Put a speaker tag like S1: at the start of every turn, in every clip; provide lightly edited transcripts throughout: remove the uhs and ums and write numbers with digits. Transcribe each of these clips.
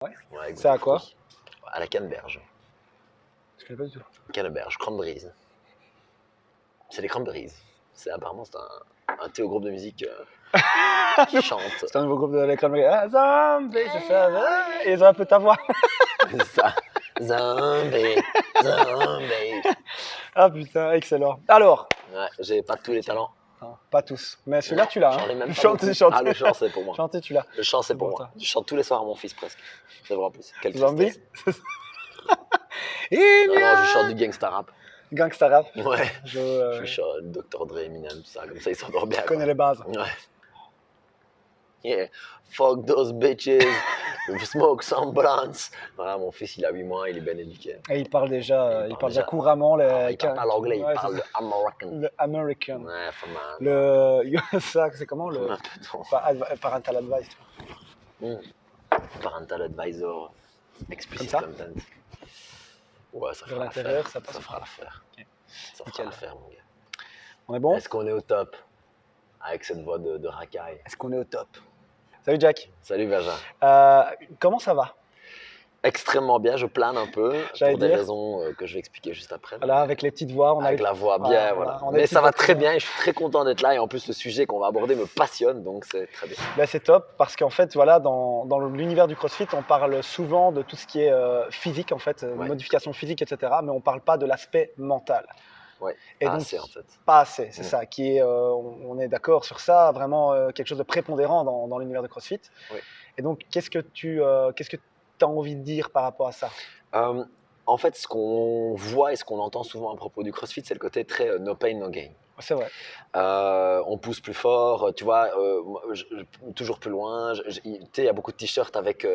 S1: Ouais.
S2: Ouais,
S1: C'est à quoi?
S2: À la canneberge.
S1: Je connais pas du tout.
S2: Canneberge, cranberries. C'est les cranberries. Apparemment, c'est un thé au groupe de musique qui chante.
S1: C'est un nouveau groupe de la cranberry. Ah, zombie, c'est ça. Ah, ils ont un peu ta voix.
S2: C'est ça. Zombie, zombie.
S1: Ah putain, excellent. Alors,
S2: Ouais, j'ai pas tous les talents.
S1: non, pas tous, mais celui-là tu l'as.
S2: J'en ai
S1: Hein.
S2: même pas
S1: Chanter,
S2: beaucoup.
S1: chanter.
S2: Ah, le chant, c'est pour moi.
S1: Chanter, tu l'as.
S2: Le chant, c'est
S1: C'est
S2: pour
S1: pour
S2: moi.
S1: toi.
S2: Je chante tous les soirs à mon fils presque. C'est vrai en plus. Quelle
S1: Zombie.
S2: tristesse. Non, je chante du gangsta rap.
S1: Gangsta rap.
S2: Ouais.
S1: Je
S2: Je chante Dr. Dre, Eminem, tout ça. Comme ça, il s'endort bien.
S1: connais les bases.
S2: Ouais. Yeah. Fuck those bitches. Smoke some blunts. Voilà, mon fils, il a 8 mois, il est bien éduqué.
S1: Et il parle déjà,
S2: Il parle déjà-
S1: couramment
S2: Il parle pas l'anglais,
S1: Ouais,
S2: il parle
S1: c'est
S2: le American.
S1: le American.
S2: Ouais, pas mal.
S1: Le ça, c'est comment le
S2: Un peu trop.
S1: parental advice.
S2: Parental advisor. Explicit
S1: Comme ça
S2: content. Ouais, ça
S1: Vers
S2: fera
S1: l'intérieur,
S2: l'affaire.
S1: ça passe
S2: Ça
S1: ou
S2: fera
S1: pas
S2: l'affaire.
S1: Ok.
S2: Ça
S1: Nickel.
S2: fera l'affaire, mon gars.
S1: On est bon?
S2: Est-ce qu'on est au top avec cette voix de racaille?
S1: Est-ce qu'on est au top? Salut Jack.
S2: Salut, Benjamin.
S1: Comment ça va?
S2: Extrêmement bien, je plane un peu
S1: J'allais
S2: pour des
S1: dire.
S2: raisons que je vais expliquer juste après.
S1: Voilà, avec les petites voix, on
S2: Avec
S1: a
S2: la voix
S1: voilà,
S2: bien,
S1: voilà,
S2: voilà.
S1: on a les
S2: Mais
S1: petites
S2: ça va
S1: voix
S2: très
S1: très
S2: bien et je suis très content d'être là. Et en plus, le sujet qu'on va aborder me passionne, donc c'est très bien.
S1: Ben, c'est top parce qu'en fait, voilà, dans l'univers du CrossFit, on parle souvent de tout ce qui est physique, en fait,
S2: Ouais.
S1: modification physique, etc. Mais on parle pas de l'aspect mental.
S2: Ouais,
S1: Et
S2: pas
S1: donc,
S2: assez en fait.
S1: pas assez, c'est
S2: Ouais.
S1: ça, qui est, on est d'accord sur ça, vraiment quelque chose de prépondérant dans l'univers de CrossFit.
S2: Ouais.
S1: Et donc, qu'est-ce que tu as envie de dire par rapport à ça?
S2: En fait, ce qu'on voit et ce qu'on entend souvent à propos du CrossFit, c'est le côté très no pain, no gain.
S1: C'est vrai.
S2: On pousse plus fort, tu vois, toujours plus loin. Tu sais, il y a beaucoup de t-shirts avec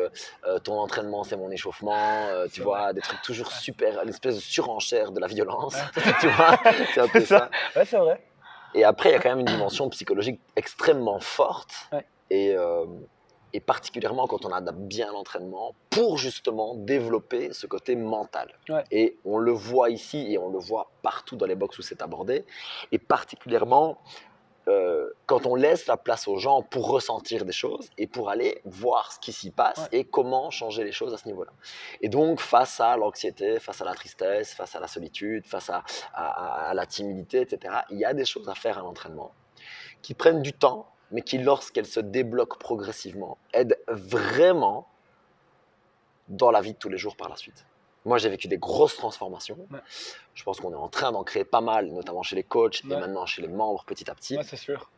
S2: ton entraînement, c'est mon échauffement, tu
S1: C'est
S2: vois,
S1: vrai.
S2: des trucs toujours super, une espèce de surenchère de la violence, tu vois, c'est un peu
S1: C'est
S2: ça.
S1: Ouais, c'est vrai.
S2: Et après, il y a quand même une dimension psychologique extrêmement forte,
S1: Ouais.
S2: et particulièrement quand on adapte bien l'entraînement pour justement développer ce côté mental.
S1: Ouais.
S2: Et on le voit ici et on le voit partout dans les box où c'est abordé, et particulièrement quand on laisse la place aux gens pour ressentir des choses et pour aller voir ce qui s'y passe
S1: Ouais.
S2: et comment changer les choses à ce niveau-là. Et donc, face à l'anxiété, face à la tristesse, face à la solitude, face à la timidité, etc., il y a des choses à faire à l'entraînement qui prennent du temps, mais qui, lorsqu'elles se débloquent progressivement, aident vraiment dans la vie de tous les jours par la suite. Moi, j'ai vécu des grosses transformations.
S1: Ouais.
S2: Je pense qu'on est en train d'en créer pas mal, notamment chez les coachs et
S1: Ouais.
S2: maintenant chez les membres petit à petit.
S1: Ouais, c'est sûr.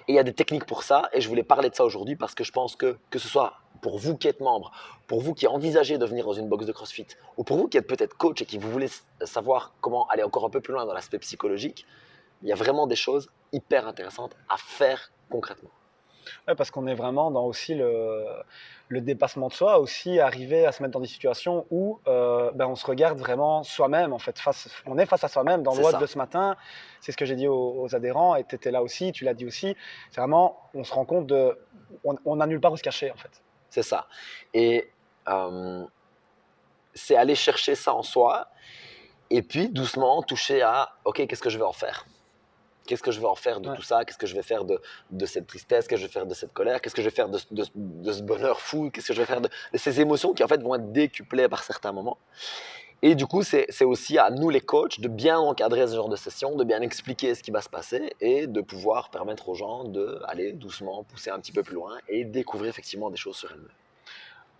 S2: Et il y a des techniques pour ça, et je voulais parler de ça aujourd'hui parce que je pense que ce soit pour vous qui êtes membre, pour vous qui envisagez de venir dans une box de CrossFit, ou pour vous qui êtes peut-être coach et qui vous voulez savoir comment aller encore un peu plus loin dans l'aspect psychologique, il y a vraiment des choses hyper intéressantes à faire concrètement.
S1: Ouais, parce qu'on est vraiment dans aussi le dépassement de soi, aussi arriver à se mettre dans des situations où on se regarde vraiment soi-même, en fait. On est face à soi-même. Dans le
S2: C'est
S1: WOD
S2: ça.
S1: de ce matin, c'est ce que j'ai dit aux adhérents, et tu étais là aussi, tu l'as dit aussi. C'est vraiment, on se rend compte on n'a nulle part où se cacher, en fait.
S2: C'est ça. Et c'est aller chercher ça en soi, et puis doucement toucher à, ok, qu'est-ce que je vais en faire ? Qu'est-ce que je vais en faire de
S1: Ouais.
S2: tout ça? Qu'est-ce que je vais faire de cette tristesse? Qu'est-ce que je vais faire de cette colère? Qu'est-ce que je vais faire de ce bonheur fou? Qu'est-ce que je vais faire de ces émotions qui en fait vont être décuplées par certains moments? Et du coup, c'est aussi à nous les coachs de bien encadrer ce genre de session, de bien expliquer ce qui va se passer et de pouvoir permettre aux gens d'aller doucement, pousser un petit peu plus loin et découvrir effectivement des choses sur elles-mêmes.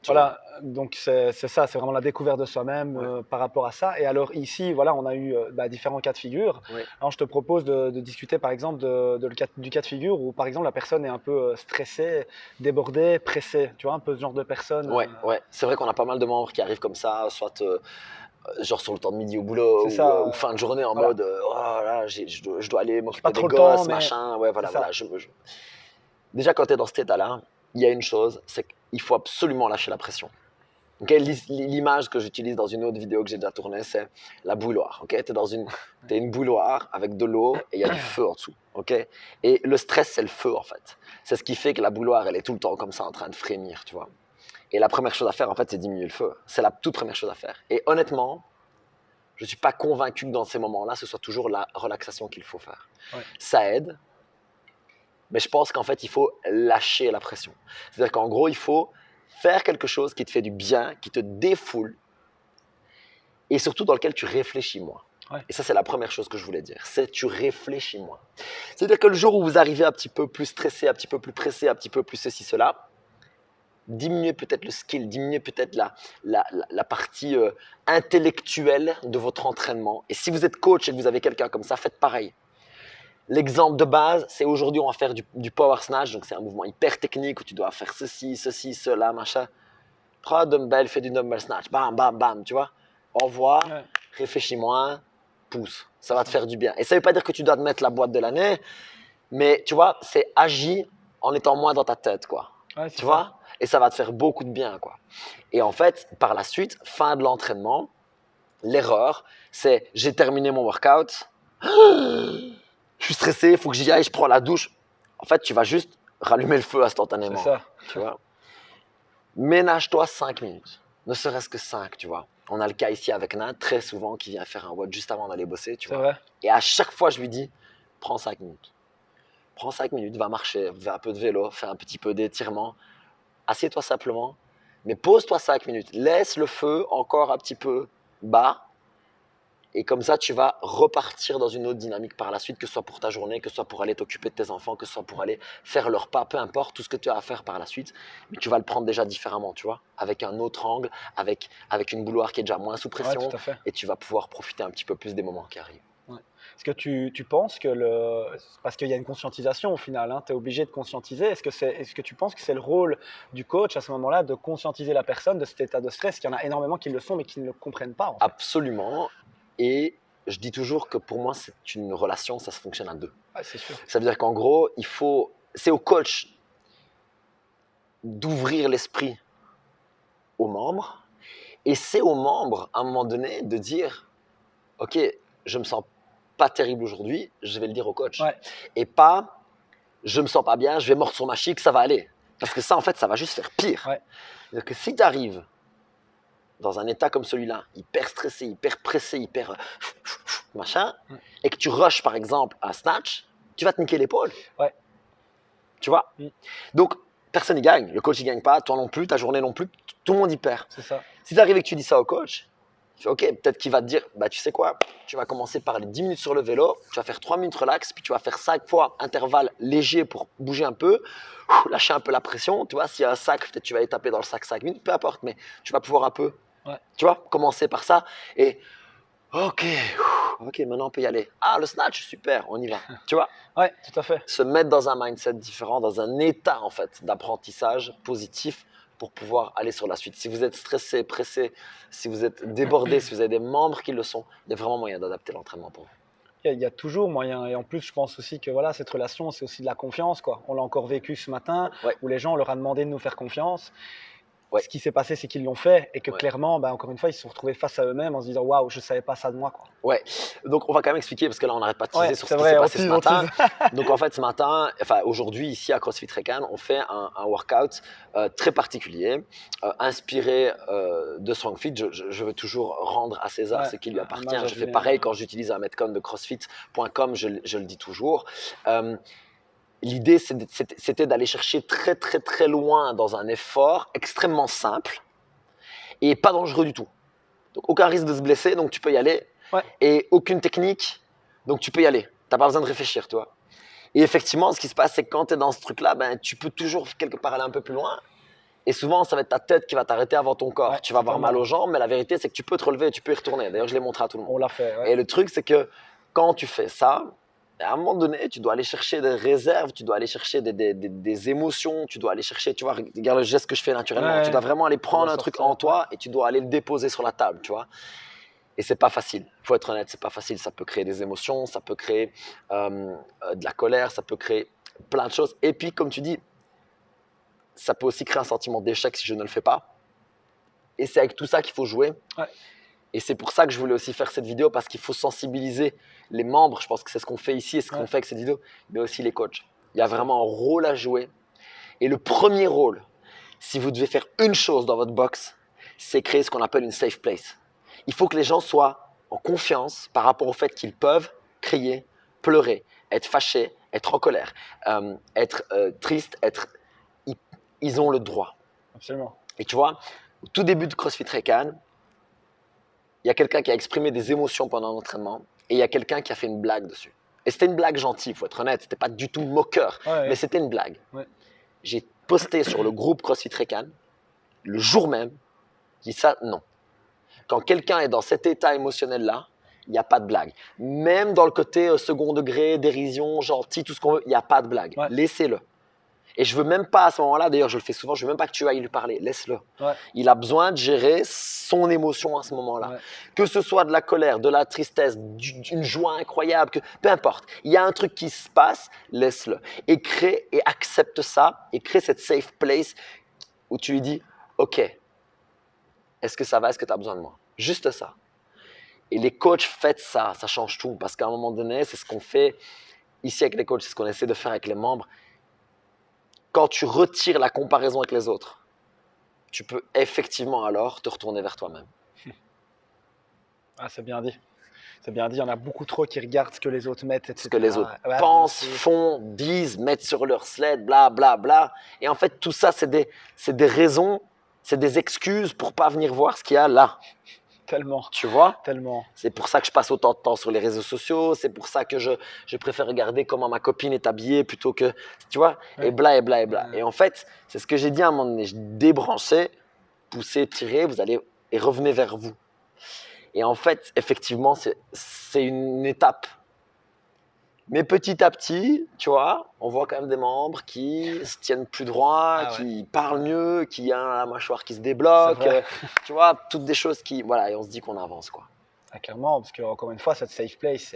S1: Voilà, donc c'est ça, c'est vraiment la découverte de soi-même
S2: Ouais.
S1: par rapport à ça. Et alors ici, voilà, on a eu différents cas de figure.
S2: Ouais.
S1: Alors je te propose de discuter par exemple du cas de figure où par exemple la personne est un peu stressée, débordée, pressée. Tu vois, un peu ce genre de personne.
S2: Ouais, ouais. C'est vrai qu'on a pas mal de membres qui arrivent comme ça, soit genre sur le temps de midi au boulot
S1: C'est ça,
S2: ou fin de journée en
S1: voilà.
S2: mode oh là, je dois aller m'occuper
S1: pas
S2: des
S1: trop le
S2: gosses,
S1: temps, mais
S2: machin. Ouais, voilà,
S1: c'est ça.
S2: voilà. Déjà, quand tu es dans cet état-là, il y a une chose, c'est qu'il faut absolument lâcher la pression. Okay, l'image que j'utilise dans une autre vidéo que j'ai déjà tournée, c'est la bouilloire. Okay, tu es une bouilloire avec de l'eau et il y a du feu en dessous. Okay, et le stress, c'est le feu en fait. C'est ce qui fait que la bouilloire, elle est tout le temps comme ça en train de frémir, tu vois. Et la première chose à faire, en fait, c'est diminuer le feu. C'est la toute première chose à faire. Et honnêtement, je ne suis pas convaincu que dans ces moments-là, ce soit toujours la relaxation qu'il faut faire.
S1: Ouais.
S2: Ça aide, mais je pense qu'en fait, il faut lâcher la pression. C'est-à-dire qu'en gros, il faut faire quelque chose qui te fait du bien, qui te défoule et surtout dans lequel tu réfléchis moins.
S1: Ouais.
S2: Et ça, c'est la première chose que je voulais dire, c'est tu réfléchis moins. C'est-à-dire que le jour où vous arrivez un petit peu plus stressé, un petit peu plus pressé, un petit peu plus ceci, cela, diminuez peut-être le skill, diminuez peut-être la partie intellectuelle de votre entraînement. Et si vous êtes coach et que vous avez quelqu'un comme ça, faites pareil. L'exemple de base, c'est aujourd'hui on va faire du power snatch, donc c'est un mouvement hyper technique où tu dois faire ceci, cela, machin. Prends un dumbbell, fais du dumbbell snatch, bam, bam, bam, tu vois. Envoie,
S1: Ouais.
S2: réfléchis moins, pousse. Ça va te faire du bien. Et ça ne veut pas dire que tu dois te mettre la boîte de l'année, mais tu vois, c'est agir en étant moins dans ta tête, quoi.
S1: Ouais, c'est
S2: Tu
S1: ça.
S2: vois? Et ça va te faire beaucoup de bien, quoi. Et en fait, par la suite, fin de l'entraînement, l'erreur, c'est j'ai terminé mon workout, je suis stressé, il faut que j'y aille, je prends la douche. En fait, tu vas juste rallumer le feu
S1: C'est
S2: instantanément,
S1: ça.
S2: tu vois. Ménage-toi 5 minutes, ne serait-ce que 5, tu vois. On a le cas ici avec Nat, très souvent, qui vient faire un WOD juste avant d'aller bosser, tu
S1: C'est
S2: vois.
S1: vrai.
S2: Et à chaque fois, je lui dis, prends 5 minutes. Prends 5 minutes, va marcher, fais un peu de vélo, fais un petit peu d'étirement. Assieds-toi simplement, mais pose-toi 5 minutes. Laisse le feu encore un petit peu bas. Et comme ça, tu vas repartir dans une autre dynamique par la suite, que ce soit pour ta journée, que ce soit pour aller t'occuper de tes enfants, que ce soit pour aller faire leur pas, peu importe, tout ce que tu as à faire par la suite. Mais tu vas le prendre déjà différemment, tu vois, avec un autre angle, avec une bouilloire qui est déjà moins sous
S1: Ouais,
S2: pression.
S1: tout à fait.
S2: Et tu vas pouvoir profiter un petit peu plus des moments qui arrivent.
S1: Ouais. Est-ce que tu penses que parce qu'il y a une conscientisation au final, tu es obligé de conscientiser. Est-ce que tu penses que c'est le rôle du coach à ce moment-là de conscientiser la personne de cet état de stress? Il y en a énormément qui le sont mais qui ne le comprennent pas en fait.
S2: Absolument. Et je dis toujours que pour moi, c'est une relation, ça se fonctionne à deux.
S1: Ouais, c'est sûr.
S2: Ça veut dire qu'en gros, c'est au coach d'ouvrir l'esprit aux membres. Et c'est aux membres, à un moment donné, de dire « Ok, je me sens pas terrible aujourd'hui, je vais le dire au coach.
S1: Ouais. »
S2: Et pas « Je me sens pas bien, je vais mordre sur ma chic, ça va aller. » Parce que ça, en fait, ça va juste faire pire.
S1: Ouais.
S2: C'est-à-dire que si tu arrives dans un état comme celui-là, hyper stressé, hyper pressé, hyper machin, et que tu rushes, par exemple, un snatch, tu vas te niquer l'épaule.
S1: Ouais.
S2: Tu vois?
S1: Mm.
S2: Donc, personne n'y gagne. Le coach, il gagne pas, toi non plus, ta journée non plus, tout le monde y perd.
S1: C'est ça.
S2: Si tu arrives et que tu dis ça au coach, il fait OK, peut-être qu'il va te dire, bah, tu sais quoi, tu vas commencer par les 10 minutes sur le vélo, tu vas faire 3 minutes relax, puis tu vas faire 5 fois intervalle léger pour bouger un peu, lâcher un peu la pression. Tu vois, s'il y a un sac, peut-être tu vas aller taper dans le sac 5 minutes, peu importe, mais tu vas pouvoir un peu,
S1: Ouais.
S2: tu vois, commencer par ça. Et OK, maintenant on peut y aller. Ah, le snatch, super, on y va. Tu vois?
S1: Ouais, tout à fait.
S2: Se mettre dans un mindset différent, dans un état en fait d'apprentissage positif pour pouvoir aller sur la suite. Si vous êtes stressé, pressé, si vous êtes débordé, si vous avez des membres qui le sont, il y a vraiment moyen d'adapter l'entraînement pour vous.
S1: Il y a toujours moyen. Et en plus, je pense aussi que voilà, cette relation, c'est aussi de la confiance, quoi. On l'a encore vécu ce matin,
S2: Ouais.
S1: où les gens, on leur a demandé de nous faire confiance.
S2: Ouais.
S1: Ce qui s'est passé, c'est qu'ils l'ont fait et que
S2: Ouais.
S1: clairement, encore une fois, ils se sont retrouvés face à eux-mêmes en se disant waouh, je savais pas ça de moi, quoi.
S2: Ouais, donc on va quand même expliquer parce que là on n'arrête pas de teaser
S1: Ouais,
S2: sur ce
S1: c'est
S2: qui
S1: vrai,
S2: s'est
S1: on
S2: passé ce
S1: tease, on
S2: matin.
S1: tease.
S2: Donc en fait ce matin, enfin aujourd'hui ici à CrossFit Recan, on fait un workout très particulier, inspiré de StrongFit. Je veux toujours rendre à César
S1: Ouais,
S2: ce qui lui
S1: hommage
S2: appartient.
S1: à
S2: Je fais
S1: Julien.
S2: pareil quand j'utilise un metcon de crossfit.com, je le dis toujours. L'idée c'était d'aller chercher très très très loin dans un effort extrêmement simple et pas dangereux du tout. Donc aucun risque de se blesser, donc tu peux y aller.
S1: Ouais.
S2: Et aucune technique, donc tu peux y aller. Tu n'as pas besoin de réfléchir, toi. Et effectivement, ce qui se passe, c'est que quand tu es dans ce truc-là, tu peux toujours quelque part aller un peu plus loin. Et souvent, ça va être ta tête qui va t'arrêter avant ton corps.
S1: Ouais,
S2: tu vas avoir mal
S1: totalement.
S2: aux jambes, mais la vérité, c'est que tu peux te relever et tu peux y retourner. D'ailleurs, je l'ai montré à tout le monde.
S1: On l'a fait, ouais.
S2: Et le truc, c'est que quand tu fais ça, à un moment donné, tu dois aller chercher des réserves, tu dois aller chercher des émotions, tu dois aller chercher, tu vois, regarde le geste que je fais naturellement.
S1: Ouais,
S2: Tu dois vraiment aller prendre
S1: dois
S2: un truc
S1: sortir,
S2: en toi et tu dois aller le déposer sur la table, tu vois. Et c'est pas facile. Il faut être honnête, c'est pas facile. Ça peut créer des émotions, ça peut créer de la colère, ça peut créer plein de choses. Et puis, comme tu dis, ça peut aussi créer un sentiment d'échec si je ne le fais pas. Et c'est avec tout ça qu'il faut jouer.
S1: Ouais.
S2: Et c'est pour ça que je voulais aussi faire cette vidéo, parce qu'il faut sensibiliser les membres. Je pense que c'est ce qu'on fait ici et ce qu'on fait avec cette vidéo, mais aussi les coachs. Il y a vraiment un rôle à jouer. Et le premier rôle, si vous devez faire une chose dans votre box, c'est créer ce qu'on appelle une safe place. Il faut que les gens soient en confiance par rapport au fait qu'ils peuvent crier, pleurer, être fâchés, être en colère, être triste, ils ont le droit.
S1: Absolument.
S2: Et tu vois, au tout début de CrossFit Recon, il y a quelqu'un qui a exprimé des émotions pendant l'entraînement et il y a quelqu'un qui a fait une blague dessus. Et c'était une blague gentille, il faut être honnête, c'était pas du tout moqueur,
S1: Ouais,
S2: mais c'était une blague.
S1: ouais.
S2: J'ai posté sur le groupe CrossFit Recon le jour même, dit ça, non. Quand quelqu'un est dans cet état émotionnel-là, il n'y a pas de blague. Même dans le côté second degré, dérision, gentil, tout ce qu'on veut, il n'y a pas de blague.
S1: Ouais.
S2: Laissez-le. Et je veux même pas à ce moment-là, d'ailleurs je le fais souvent, je veux même pas que tu ailles lui parler, laisse-le.
S1: Ouais.
S2: Il a besoin de gérer son émotion à ce moment-là.
S1: Ouais.
S2: Que ce soit de la colère, de la tristesse, d'une joie incroyable, peu importe. Il y a un truc qui se passe, laisse-le. Et crée et accepte ça, et crée cette safe place où tu lui dis, ok, est-ce que ça va, est-ce que tu as besoin de moi? Juste ça. Et les coachs, faites ça, ça change tout. Parce qu'à un moment donné, c'est ce qu'on fait ici avec les coachs, c'est ce qu'on essaie de faire avec les membres. Quand tu retires la comparaison avec les autres, tu peux effectivement alors te retourner vers toi-même.
S1: Ah, c'est bien dit. C'est bien dit, il y en a beaucoup trop qui regardent ce que les autres mettent, etc.
S2: Ce que les autres
S1: Ouais,
S2: pensent,
S1: bien sûr.
S2: font, disent, mettent sur leur sled, bla bla bla. Et en fait, tout ça, c'est des raisons, c'est des excuses pour pas venir voir ce qu'il y a là.
S1: Tellement,
S2: Tu vois?
S1: tellement.
S2: C'est pour ça que je passe autant de temps sur les réseaux sociaux. C'est pour ça que je préfère regarder comment ma copine est habillée plutôt que, tu vois,
S1: Ouais.
S2: et bla et bla et bla.
S1: Ouais.
S2: Et en fait, c'est ce que j'ai dit à un moment donné. Je débranchais, poussez, tirez, vous allez et revenez vers vous. Et en fait, effectivement, c'est une étape. Mais petit à petit, tu vois, on voit quand même des membres qui se tiennent plus droit,
S1: Ah ouais.
S2: qui parlent mieux, qui a la mâchoire qui se débloque,
S1: C'est vrai.
S2: tu vois, toutes des choses qui, voilà, et on se dit qu'on avance, quoi.
S1: Ah, clairement, parce que encore une fois, cette safe place,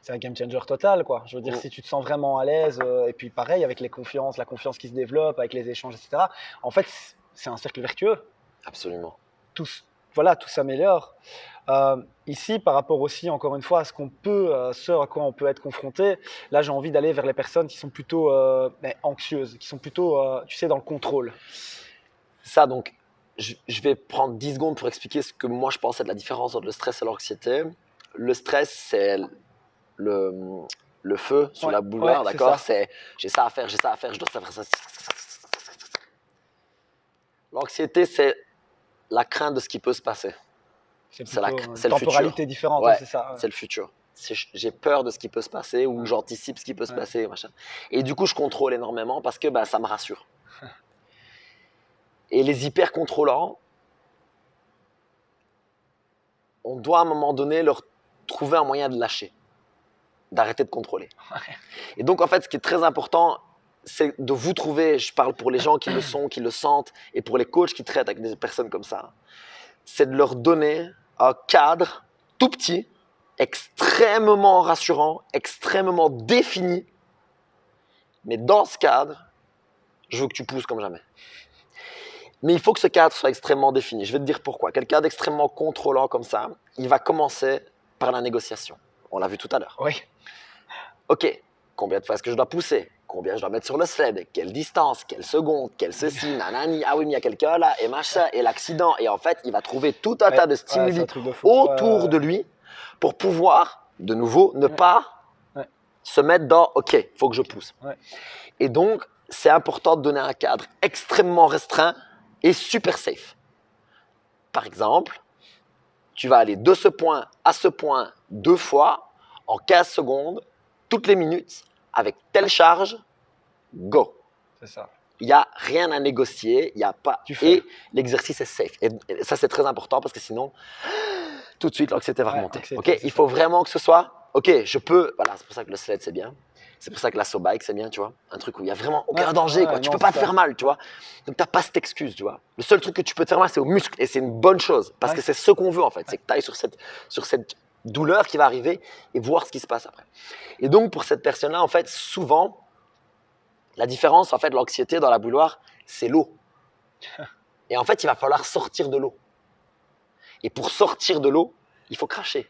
S1: c'est un game changer total, quoi. Je veux dire,
S2: Mm.
S1: si tu te sens vraiment à l'aise, et puis pareil, avec la confiance qui se développe, avec les échanges, etc., en fait, c'est un cercle vertueux.
S2: Absolument.
S1: Voilà, tout s'améliore. Ici, par rapport aussi, encore une fois, à ce à quoi on peut être confronté, là, j'ai envie d'aller vers les personnes qui sont plutôt anxieuses, qui sont plutôt, tu sais, dans le contrôle.
S2: Ça, donc, je vais prendre 10 secondes pour expliquer ce que moi je pense être la différence entre le stress et l'anxiété. Le stress, c'est le feu sur
S1: Ouais,
S2: la bouilloire,
S1: ouais, c'est
S2: d'accord?
S1: ça.
S2: C'est j'ai ça à faire, j'ai ça à faire, je dois faire ça. L'anxiété, c'est la crainte de ce qui peut se passer.
S1: C'est
S2: C'est la-
S1: plutôt une
S2: c'est le
S1: temporalité
S2: futur.
S1: différente,
S2: Ouais,
S1: c'est ça. Ouais.
S2: c'est le futur. J'ai peur de ce qui peut se passer ou
S1: Ouais.
S2: j'anticipe ce qui peut se
S1: Ouais.
S2: passer, machin. Et du coup, je contrôle énormément parce que bah, ça me rassure. Et les hyper contrôlants, on doit à un moment donné leur trouver un moyen de lâcher, d'arrêter de contrôler. Et donc, en fait, ce qui est très important, c'est de vous trouver, je parle pour les gens qui le sont, qui le sentent, et pour les coachs qui traitent avec des personnes comme ça, c'est de leur donner un cadre tout petit, extrêmement rassurant, extrêmement défini. Mais dans ce cadre, je veux que tu pousses comme jamais. Mais il faut que ce cadre soit extrêmement défini. Je vais te dire pourquoi. Quelqu'un d'extrêmement contrôlant comme ça, il va commencer par la négociation. On l'a vu tout à l'heure.
S1: Oui,
S2: Ok, combien de fois est-ce que je dois pousser? Combien je dois mettre sur le sled? Quelle distance? Quelle seconde? Quelle ceci? Nanani? Ah oui, mais il y a quelqu'un là, et machin, et l'accident. Et en fait, il va trouver tout un
S1: ouais,
S2: tas de
S1: ouais, c'est un
S2: stimuli
S1: truc de fou.
S2: autour de lui pour pouvoir, de nouveau, ne pas
S1: Ouais.
S2: se mettre dans ok, il faut que je pousse.
S1: Ouais.
S2: Et donc, c'est important de donner un cadre extrêmement restreint et super safe. Par exemple, tu vas aller de ce point à ce point 2 fois en 15 secondes, toutes les minutes, avec telle charge, go.
S1: C'est ça.
S2: Il n'y a rien à négocier, il y a pas.
S1: Tu fais.
S2: Et l'exercice est safe. Et ça, c'est très important parce que sinon, tout de suite, l'anxiété va
S1: Ouais,
S2: remonter.
S1: anxiété,
S2: Okay,
S1: c'est
S2: il
S1: ça.
S2: faut vraiment que ce soit, ok, je peux. Voilà, c'est pour ça que le sled, c'est bien. C'est pour ça que l'assaut bike, c'est bien, tu vois. Un truc où il n'y a vraiment aucun
S1: Ouais,
S2: danger,
S1: ouais,
S2: quoi. Tu
S1: non,
S2: peux pas
S1: c'est
S2: te faire mal, tu vois. Donc, tu n'as pas cette excuse, tu vois. Le seul truc que tu peux te faire mal, c'est aux muscles. Et c'est une bonne chose. Parce
S1: Ouais.
S2: que c'est ce qu'on veut, en fait. C'est que tu ailles sur cette douleur qui va arriver et voir ce qui se passe après. Et donc, pour cette personne-là, en fait, souvent, la différence, en fait, de l'anxiété dans la bouilloire, c'est l'eau. Et en fait, il va falloir sortir de l'eau. Et pour sortir de l'eau, il faut cracher.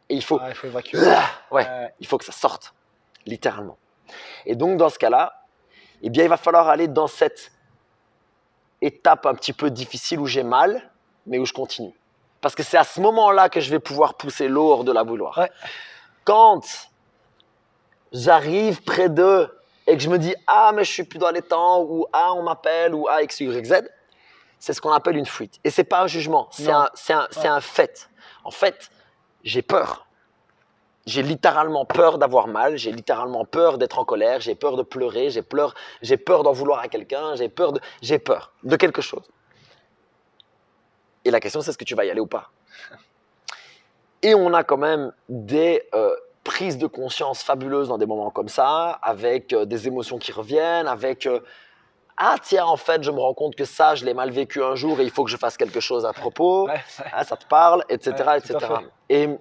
S2: Et il faut,
S1: Ouais, il faut évacuer.
S2: ouais, il faut que ça sorte, littéralement. Et donc, dans ce cas-là, eh bien, il va falloir aller dans cette étape un petit peu difficile où j'ai mal, mais où je continue. Parce que c'est à ce moment-là que je vais pouvoir pousser l'eau hors de la bouilloire.
S1: Ouais.
S2: Quand j'arrive près de et que je me dis ah mais je suis plus dans les temps ou ah on m'appelle ou ah X Y Z, c'est ce qu'on appelle une fuite. Et c'est pas un jugement, c'est
S1: Non.
S2: un fait. En fait, j'ai peur. J'ai littéralement peur d'avoir mal, j'ai littéralement peur d'être en colère, j'ai peur de pleurer, j'ai peur d'en vouloir à quelqu'un, j'ai peur de quelque chose. Et la question c'est est-ce que tu vas y aller ou pas? Et on a quand même des prises de conscience fabuleuses dans des moments comme ça, avec des émotions qui reviennent, avec ah tiens en fait je me rends compte que ça je l'ai mal vécu un jour et il faut que je fasse quelque chose à propos,
S1: Ouais,
S2: ah, ça te parle, etc.
S1: ouais, tout à
S2: etc.
S1: fait.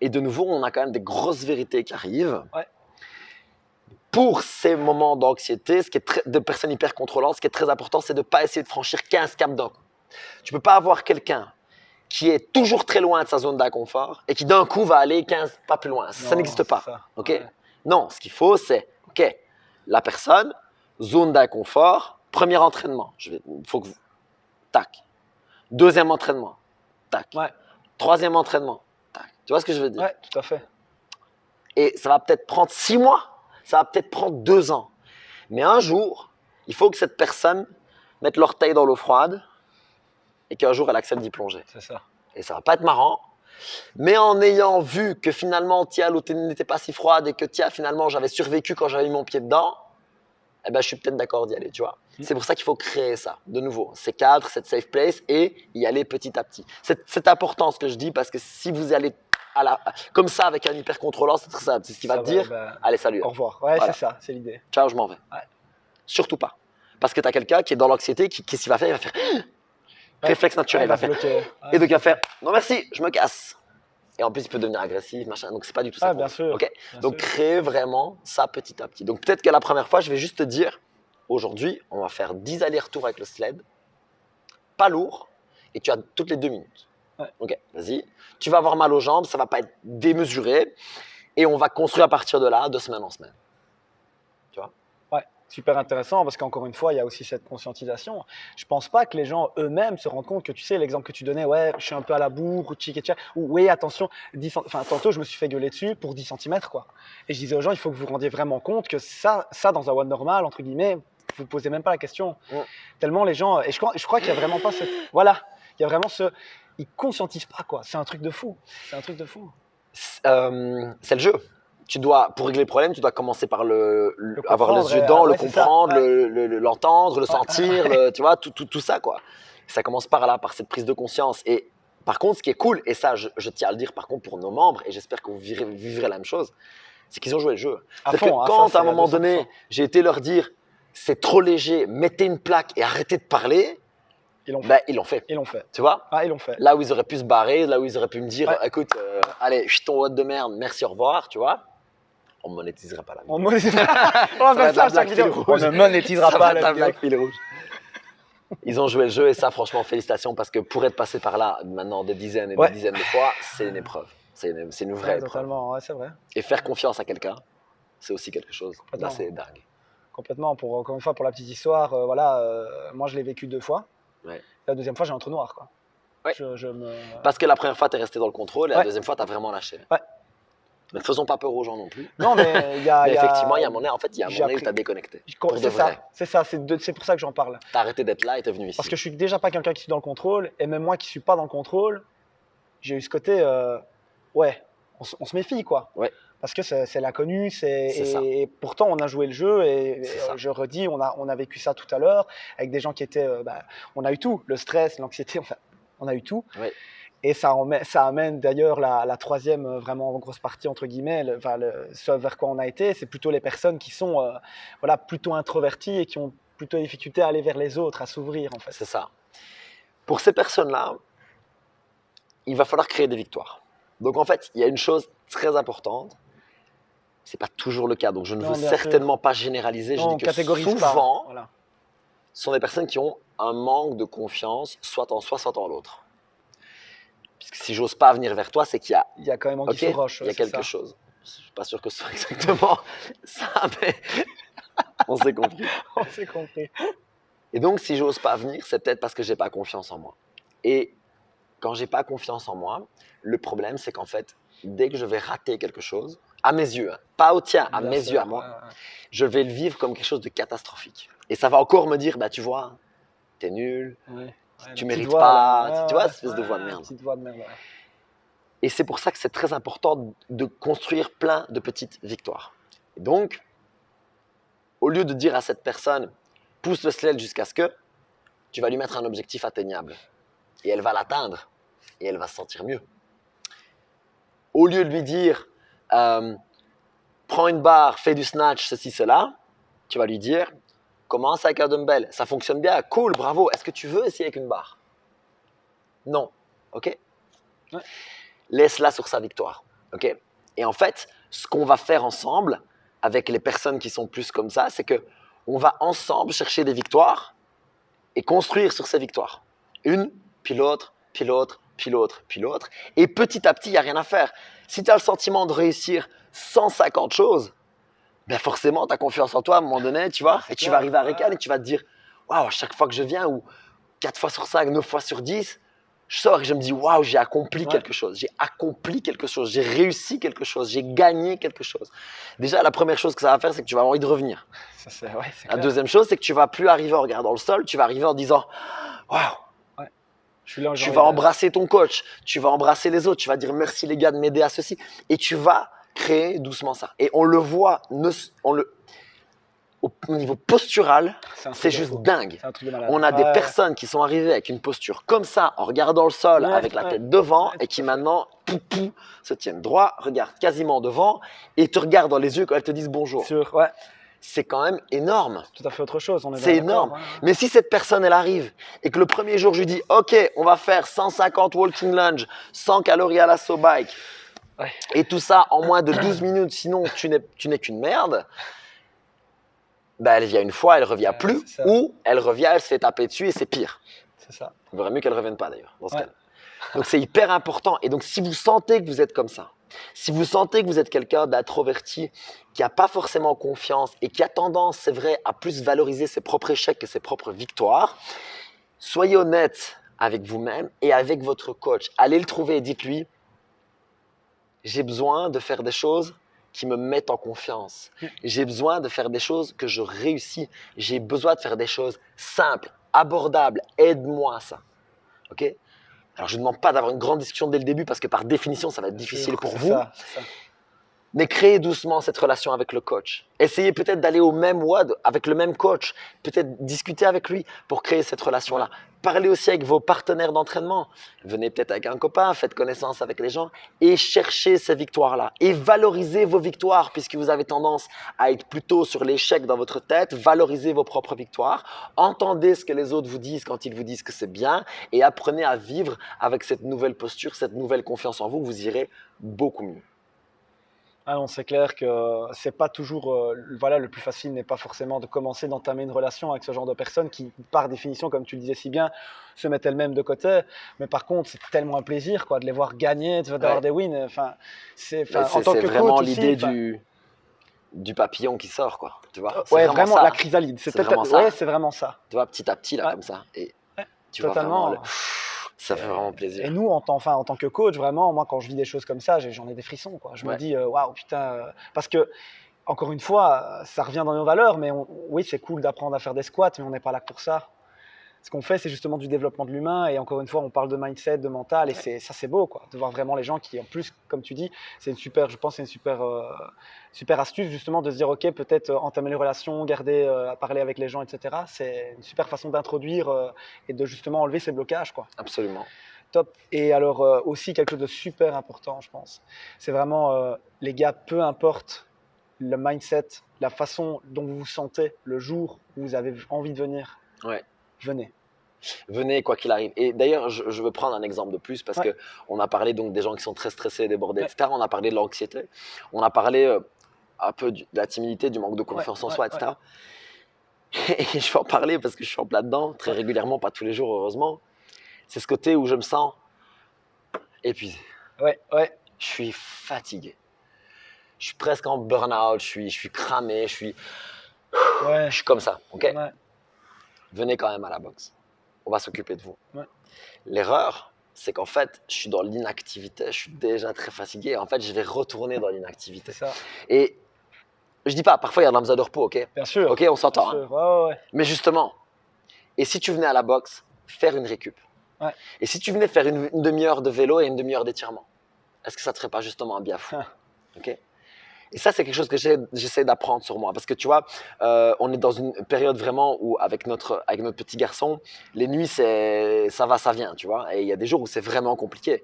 S2: Et de nouveau on a quand même des grosses vérités qui arrivent.
S1: Ouais.
S2: Pour ces moments d'anxiété, de personnes hyper contrôlantes, ce qui est très important, c'est de ne pas essayer de franchir 15 caps d'un coup. Tu ne peux pas avoir quelqu'un qui est toujours très loin de sa zone d'inconfort et qui d'un coup va aller 15 pas plus loin. Ça
S1: Non,
S2: n'existe pas.
S1: c'est ça.
S2: Ok.
S1: Ouais.
S2: Non, ce qu'il faut, c'est ok, la personne, zone d'inconfort, premier entraînement. Il faut que vous. Tac. Deuxième entraînement. Tac.
S1: Ouais.
S2: Troisième entraînement. Tac. Tu vois ce que je veux dire?
S1: Ouais, tout à fait.
S2: Et ça va peut-être prendre 6 mois, ça va peut-être prendre 2 ans. Mais un jour, il faut que cette personne mette l'orteil dans l'eau froide et qu'un jour elle accepte d'y plonger.
S1: C'est ça.
S2: Et ça va pas être marrant, mais en ayant vu que finalement tiens, l'eau n'était pas si froide et que tiens, finalement j'avais survécu quand j'avais mis mon pied dedans, eh ben, je suis peut-être d'accord d'y aller, tu vois. C'est pour ça qu'il faut créer ça, de nouveau, ces cadres, cette safe place et y aller petit à petit. C'est important ce que je dis parce que si vous allez comme ça avec un hyper contrôlant, c'est très simple. C'est ce qu'il va te dire. Allez, salut.
S1: Au revoir. Ouais,
S2: Voilà.
S1: c'est ça, c'est l'idée.
S2: Ciao, je m'en vais.
S1: Ouais.
S2: Surtout pas. Parce que tu as quelqu'un qui est dans l'anxiété, qu'est-ce qu'il va faire? Il va faire réflexe naturel.
S1: Ouais,
S2: il va faire.
S1: bloquer. Ouais.
S2: Et donc il va faire non merci, je me casse. Et en plus, il peut devenir agressif, machin. Donc c'est pas du tout ça.
S1: Ah, bien sûr.
S2: Okay,
S1: bien
S2: donc
S1: sûr.
S2: créer vraiment ça petit à petit. Donc peut-être que la première fois, je vais juste te dire aujourd'hui, on va faire 10 allers-retours avec le sled, pas lourd, et tu as toutes les 2 minutes.
S1: Ouais.
S2: Ok, vas-y. Tu vas avoir mal aux jambes, ça va pas être démesuré, et on va construire à partir de là, de semaine en semaine. Tu vois?
S1: Ouais, super intéressant parce qu'encore une fois, il y a aussi cette conscientisation. Je pense pas que les gens eux-mêmes se rendent compte que, tu sais, l'exemple que tu donnais, ouais, je suis un peu à la bourre, ou tchic et tchac, ou oui, attention, tantôt, je me suis fait gueuler dessus pour 10 cm, quoi. Et je disais aux gens, il faut que vous vous rendiez vraiment compte que ça dans un one normal, entre guillemets, vous ne posez même pas la question.
S2: Ouais.
S1: Tellement les gens, et je crois qu'il y a vraiment pas cette, voilà, il y a vraiment ils conscientisent pas, quoi. C'est un truc de fou. C'est un truc de fou.
S2: C'est le jeu. Pour régler le problème, tu dois commencer par avoir les yeux dedans, le comprendre, l'entendre, le sentir, tu vois, tout ça, quoi. Ça commence par là, par cette prise de conscience. Et par contre, ce qui est cool, et ça, je tiens à le dire par contre pour nos membres, et j'espère que vous vivrez la même chose, c'est qu'ils ont joué le jeu. C'est-à-dire que quand, à un moment donné, j'ai été leur dire, c'est trop léger, mettez une plaque et arrêtez de parler, ils l'ont fait.
S1: Ils l'ont fait.
S2: Tu vois?
S1: Ah, ils l'ont fait.
S2: Là où ils auraient pu se barrer, là où ils auraient pu me dire, écoute, allez, je suis ton hôte de merde, merci, au revoir, tu vois? On ne monétisera pas la vidéo.
S1: On va faire ça à chaque vidéo. On ne monétisera pas la
S2: black fil rouge. Ils ont joué le jeu et ça, franchement, félicitations parce que pour être passé par là maintenant des dizaines et des dizaines de fois, c'est une épreuve. C'est une vraie épreuve.
S1: Totalement, ouais, c'est vrai.
S2: Et faire confiance à quelqu'un, c'est aussi quelque chose d'assez dingue.
S1: Complètement. Encore une fois, pour la petite histoire, moi, je l'ai vécu 2 fois.
S2: Ouais.
S1: La deuxième fois, j'ai un trou noir, quoi.
S2: Ouais.
S1: Je
S2: Parce que la première fois, tu es resté dans le contrôle et la deuxième fois, tu as vraiment lâché.
S1: Ouais.
S2: Ne faisons pas peur aux gens non plus.
S1: Non, mais il y a.
S2: Effectivement, il y a un moment où tu as déconnecté.
S1: C'est ça. C'est pour ça que j'en parle.
S2: Tu as arrêté d'être là et tu es venu ici.
S1: Parce que je suis déjà pas quelqu'un qui suis dans le contrôle. Et même moi qui suis pas dans le contrôle, j'ai eu ce côté. On se méfie, quoi.
S2: Ouais.
S1: Parce que c'est l'inconnu. Et pourtant, on a joué le jeu. Et je redis, on a vécu ça tout à l'heure avec des gens qui étaient. On a eu tout. Le stress, l'anxiété, enfin, on a eu tout.
S2: Ouais.
S1: Et ça amène d'ailleurs la troisième vraiment grosse partie, entre guillemets, ce vers quoi on a été, c'est plutôt les personnes qui sont plutôt introverties et qui ont plutôt des difficultés à aller vers les autres, à s'ouvrir en fait.
S2: C'est ça. Pour ces personnes-là, il va falloir créer des victoires. Donc en fait, il y a une chose très importante, c'est pas toujours le cas, donc je ne veux certainement pas généraliser, je dis que souvent, ce sont des personnes qui ont un manque de confiance, soit en soi, soit en l'autre. Puisque si j'ose pas venir vers toi, c'est qu'il
S1: y a quand même anguille sous roche.
S2: Il y a quelque chose. Je suis pas sûr que ce soit exactement ça, mais on s'est compris.
S1: On s'est compris.
S2: Et donc, si j'ose pas venir, c'est peut-être parce que j'ai pas confiance en moi. Et quand j'ai pas confiance en moi, le problème, c'est qu'en fait, dès que je vais rater quelque chose, À mes yeux, hein. Pas au tien, à
S1: Bien
S2: mes
S1: sûr,
S2: yeux, à moi, je vais le vivre comme quelque chose de catastrophique. Et ça va encore me dire, bah tu vois, t'es nul,
S1: ouais. Ouais, la
S2: tu
S1: petite
S2: mérites
S1: voix,
S2: pas,
S1: là.
S2: tu
S1: Ouais,
S2: vois,
S1: ouais,
S2: cette espèce de voix de
S1: ouais,
S2: merde.
S1: petite voix de merde. Ouais.
S2: Et c'est pour ça que c'est très important de construire plein de petites victoires. Et donc, au lieu de dire à cette personne, pousse le sled jusqu'à ce que, tu vas lui mettre un objectif atteignable. Et elle va l'atteindre. Et elle va se sentir mieux. Au lieu de lui dire, prends une barre, fais du snatch, ceci, cela, tu vas lui dire, commence avec un dumbbell. Ça fonctionne bien, cool, bravo. Est-ce que tu veux essayer avec une barre? Non. OK?
S1: Ouais.
S2: Laisse-la sur sa victoire. OK? Et en fait, ce qu'on va faire ensemble, avec les personnes qui sont plus comme ça, c'est que on va ensemble chercher des victoires et construire sur ces victoires. Une, puis l'autre, puis l'autre, puis l'autre, puis l'autre. Et petit à petit, il n'y a rien à faire. Si tu as le sentiment de réussir 150 choses, ben forcément, tu as confiance en toi à un moment donné, tu vois, et tu vas arriver à Récan et tu vas te dire, waouh, à chaque fois que je viens, ou 4 fois sur 5, 9 fois sur 10, je sors et je me dis, waouh, j'ai accompli quelque chose, j'ai accompli quelque chose, j'ai réussi quelque chose, j'ai gagné quelque chose. Déjà, la première chose que ça va faire, c'est que tu vas avoir envie de revenir.
S1: Ça, c'est, ouais, c'est
S2: La
S1: clair.
S2: deuxième chose, c'est que tu vas plus arriver en regardant le sol, tu vas arriver en disant, waouh,
S1: Je suis là, j'ai
S2: tu
S1: envie
S2: vas
S1: de-
S2: embrasser ton coach, tu vas embrasser les autres, tu vas dire merci les gars de m'aider à ceci, et tu vas créer doucement ça. Et on le voit, au niveau postural,
S1: C'est un truc
S2: c'est
S1: de
S2: juste
S1: fou.
S2: dingue.
S1: C'est un truc de malade.
S2: On a des
S1: Ouais,
S2: personnes qui sont arrivées avec une posture comme ça, en regardant le sol,
S1: ouais,
S2: avec la
S1: ouais,
S2: tête devant,
S1: ouais,
S2: et
S1: tout
S2: qui
S1: à fait.
S2: maintenant, pou, se tiennent droit, regardent quasiment devant, et te regardent dans les yeux quand elles te disent bonjour.
S1: Ouais,
S2: C'est quand même énorme.
S1: tout à fait autre chose. On est
S2: C'est
S1: bien d'accord.
S2: énorme. Mais si cette personne, elle arrive, et que le premier jour, je lui dis, OK, on va faire 150 walking lunge, 100 calories à l'assaut bike,
S1: Ouais.
S2: et tout ça en moins de 12 minutes, sinon tu n'es qu'une merde, ben, elle vient une fois, elle revient plus,
S1: C'est ça.
S2: ou elle revient, elle se fait taper dessus et c'est pire.
S1: C'est ça.
S2: Il vaudrait mieux qu'elle ne revienne pas d'ailleurs, dans ce
S1: Ouais.
S2: cas-là. Donc c'est hyper important. Et donc si vous sentez que vous êtes comme ça, si vous sentez que vous êtes quelqu'un d'introverti, qui n'a pas forcément confiance et qui a tendance, c'est vrai, à plus valoriser ses propres échecs que ses propres victoires, soyez honnête avec vous-même et avec votre coach. Allez le trouver et dites-lui, j'ai besoin de faire des choses qui me mettent en confiance. J'ai besoin de faire des choses que je réussis. J'ai besoin de faire des choses simples, abordables. Aide-moi à ça. OK? Alors, je ne demande pas d'avoir une grande discussion dès le début parce que par définition, ça va être difficile pour vous.
S1: C'est ça.
S2: Mais créez doucement cette relation avec le coach. Essayez peut-être d'aller au même WOD avec le même coach. Peut-être discuter avec lui pour créer cette relation-là. Parlez aussi avec vos partenaires d'entraînement. Venez peut-être avec un copain, faites connaissance avec les gens et cherchez ces victoires-là. Et valorisez vos victoires puisque vous avez tendance à être plutôt sur l'échec dans votre tête. Valorisez vos propres victoires. Entendez ce que les autres vous disent quand ils vous disent que c'est bien et apprenez à vivre avec cette nouvelle posture, cette nouvelle confiance en vous. Vous irez beaucoup mieux.
S1: Ah non, c'est clair que c'est pas toujours, voilà, le plus facile n'est pas forcément de commencer d'entamer une relation avec ce genre de personnes qui, par définition, comme tu le disais si bien, se mettent elles-mêmes de côté. Mais par contre, c'est tellement un plaisir, quoi, de les voir gagner, d'avoir des wins. Enfin, en tant
S2: C'est
S1: que
S2: vraiment
S1: coach aussi.
S2: l'idée du papillon qui sort, quoi. Tu vois, c'est
S1: Ouais,
S2: vraiment
S1: vraiment
S2: ça.
S1: la chrysalide.
S2: C'est vraiment ça.
S1: Ouais, c'est vraiment ça.
S2: Tu vois, petit à petit, là,
S1: Ouais.
S2: comme ça. Et
S1: Ouais,
S2: tu vois
S1: totalement.
S2: vraiment ça fait vraiment plaisir.
S1: Et nous, en tant que coach, vraiment, moi, quand je vis des choses comme ça, j'en ai des frissons, quoi. Je me dis, waouh, putain. Parce que, encore une fois, ça revient dans nos valeurs, mais oui, c'est cool d'apprendre à faire des squats, mais on n'est pas là que pour ça. Ce qu'on fait, c'est justement du développement de l'humain, et encore une fois, on parle de mindset, de mental, et ça, c'est beau, quoi, de voir vraiment les gens qui, en plus, comme tu dis, je pense, c'est une super astuce, justement, de se dire, ok, peut-être entamer les relations, garder, à parler avec les gens, etc. C'est une super façon d'introduire et de justement enlever ces blocages, quoi.
S2: Absolument.
S1: Top. Et alors, aussi, quelque chose de super important, je pense, c'est vraiment, les gars, peu importe le mindset, la façon dont vous vous sentez le jour où vous avez envie de venir, venez.
S2: Venez, quoi qu'il arrive. Et d'ailleurs, je veux prendre un exemple de plus parce qu'on a parlé donc des gens qui sont très stressés, débordés, etc. On a parlé de l'anxiété. On a parlé un peu de la timidité, du manque de confiance en soi, etc. Et je vais en parler parce que je suis en plein dedans très régulièrement, pas tous les jours, heureusement. C'est ce côté où je me sens épuisé. Je suis fatigué. Je suis presque en burn-out, je suis cramé, je suis comme ça, ok? Venez quand même à la boxe. On va s'occuper de vous. L'erreur, c'est qu'en fait, je suis dans l'inactivité, je suis déjà très fatigué. En fait, je vais retourner dans l'inactivité.
S1: C'est ça.
S2: Et je dis pas, parfois il y a de la besoin de repos, ok?
S1: Bien sûr.
S2: Ok, on s'entend.
S1: Bien
S2: Hein.
S1: sûr. Ouais, ouais, ouais.
S2: Mais justement, et si tu venais à la boxe faire une récup?
S1: Ouais.
S2: Et si tu venais faire une demi-heure de vélo et une demi-heure d'étirement? Est-ce que ça te ferait pas justement un bien fou? Ok. Et ça, c'est quelque chose que j'essaie d'apprendre sur moi. Parce que tu vois, on est dans une période vraiment où, avec notre petit garçon, les nuits, ça va, ça vient, tu vois. Et il y a des jours où c'est vraiment compliqué.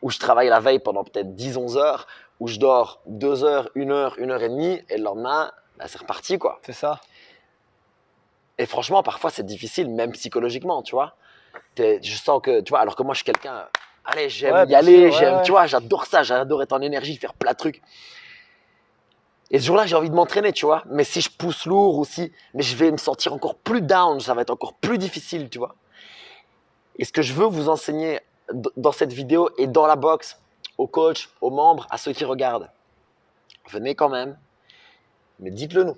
S2: Où je travaille la veille pendant peut-être 10-11 heures, où je dors 2 heures, 1 heure et demie, et le lendemain, bah, c'est reparti, quoi.
S1: C'est ça.
S2: Et franchement, parfois, c'est difficile, même psychologiquement, tu vois. Je sens que, tu vois, alors que moi, je suis quelqu'un, allez, j'aime
S1: Ouais,
S2: y
S1: bien
S2: aller,
S1: sûr, ouais,
S2: j'aime,
S1: ouais.
S2: tu vois, j'adore ça, j'adore être en énergie, faire plein de trucs. Et ce jour-là, j'ai envie de m'entraîner, tu vois. Mais si je pousse lourd aussi, mais je vais me sentir encore plus down, ça va être encore plus difficile, tu vois. Et ce que je veux vous enseigner dans cette vidéo et dans la boxe, aux coachs, aux membres, à ceux qui regardent, venez quand même, mais dites-le nous.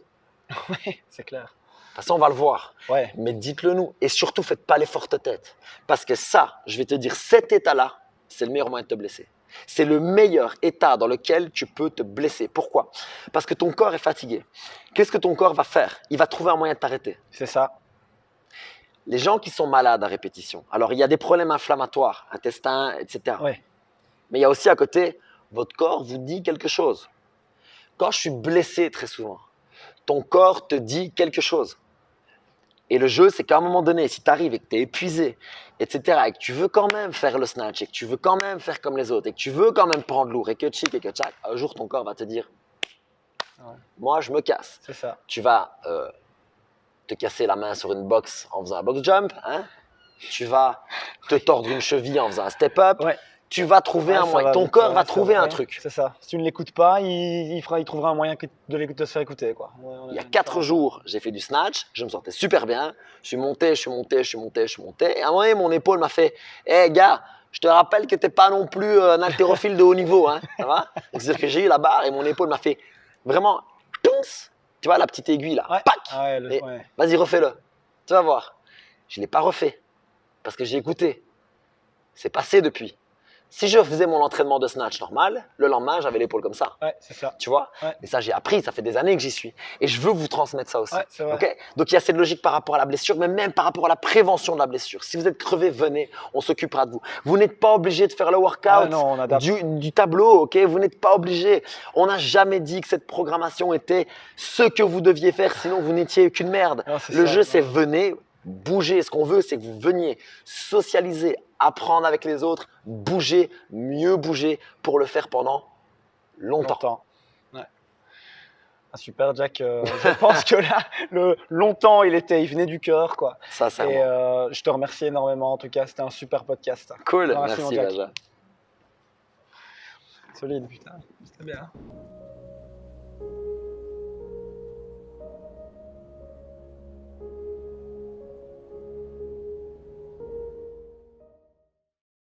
S1: Ouais, c'est clair.
S2: De toute façon, on va le voir.
S1: Ouais.
S2: Mais dites-le nous. Et surtout, faites pas les fortes têtes. Parce que ça, je vais te dire, cet état-là, c'est le meilleur moyen de te blesser. C'est le meilleur état dans lequel tu peux te blesser. Pourquoi? Parce que ton corps est fatigué. Qu'est-ce que ton corps va faire? Il va trouver un moyen de t'arrêter.
S1: C'est ça.
S2: Les gens qui sont malades à répétition, alors il y a des problèmes inflammatoires, intestins, etc.
S1: Ouais.
S2: Mais il y a aussi à côté, votre corps vous dit quelque chose. Quand je suis blessé très souvent, ton corps te dit quelque chose. Et le jeu, c'est qu'à un moment donné, si tu arrives et que tu es épuisé, etc., et que tu veux quand même faire le snatch, et que tu veux quand même faire comme les autres, et que tu veux quand même prendre lourd, et que chic, et que tchac, un jour ton corps va te dire
S1: Ouais.
S2: moi, je me casse.
S1: C'est ça.
S2: Tu vas te casser la main sur une box en faisant un box jump, hein? Tu vas te tordre une cheville en faisant un step up.
S1: Ouais.
S2: Tu vas trouver
S1: Ouais,
S2: un
S1: ça
S2: moyen.
S1: va
S2: Ton
S1: vite,
S2: corps
S1: ouais,
S2: va
S1: ça
S2: trouver un
S1: ouais,
S2: truc.
S1: C'est ça. Si tu ne l'écoutes pas, il trouvera un moyen de se faire écouter, quoi. Ouais,
S2: Il y a 4 jours, j'ai fait du snatch, je me sentais super bien. Je suis monté. Et à un moment donné, mon épaule m'a fait hé gars, je te rappelle que tu n'es pas non plus un haltérophile de haut niveau. Hein, ça va? C'est-à-dire que j'ai eu la barre et mon épaule m'a fait vraiment tounce. Tu vois la petite aiguille là,
S1: Ouais.
S2: pac.
S1: Ah ouais,
S2: Et
S1: ouais.
S2: vas-y, refais-le. Tu vas voir. Je ne l'ai pas refait parce que j'ai écouté. C'est passé depuis. Si je faisais mon entraînement de snatch normal, le lendemain, j'avais l'épaule comme ça.
S1: Ouais, c'est ça.
S2: Tu vois?
S1: Ouais.
S2: Et ça, j'ai appris, ça fait des années que j'y suis. Et je veux vous transmettre ça aussi.
S1: Ouais, c'est vrai.
S2: Okay? Donc, il y a cette logique par rapport à la blessure, mais même par rapport à la prévention de la blessure. Si vous êtes crevé, venez, on s'occupera de vous. Vous n'êtes pas obligé de faire le workout
S1: non, on adapte.
S2: du tableau, ok? Vous n'êtes pas obligé. On n'a jamais dit que cette programmation était ce que vous deviez faire, sinon vous n'étiez qu'une merde.
S1: Non, c'est
S2: Le
S1: ça.
S2: jeu, c'est venez, bougez. Ce qu'on veut, c'est que vous veniez socialiser, apprendre avec les autres, bouger, mieux bouger pour le faire pendant longtemps.
S1: Ouais. Ah, super, Jack. Je pense que là, le longtemps, il venait du cœur, quoi.
S2: Ça, c'est
S1: Et je te remercie énormément. En tout cas, c'était un super podcast.
S2: cool.
S1: Merci, mon
S2: Merci,
S1: Jack.
S2: Benja.
S1: Solide, putain. C'était bien.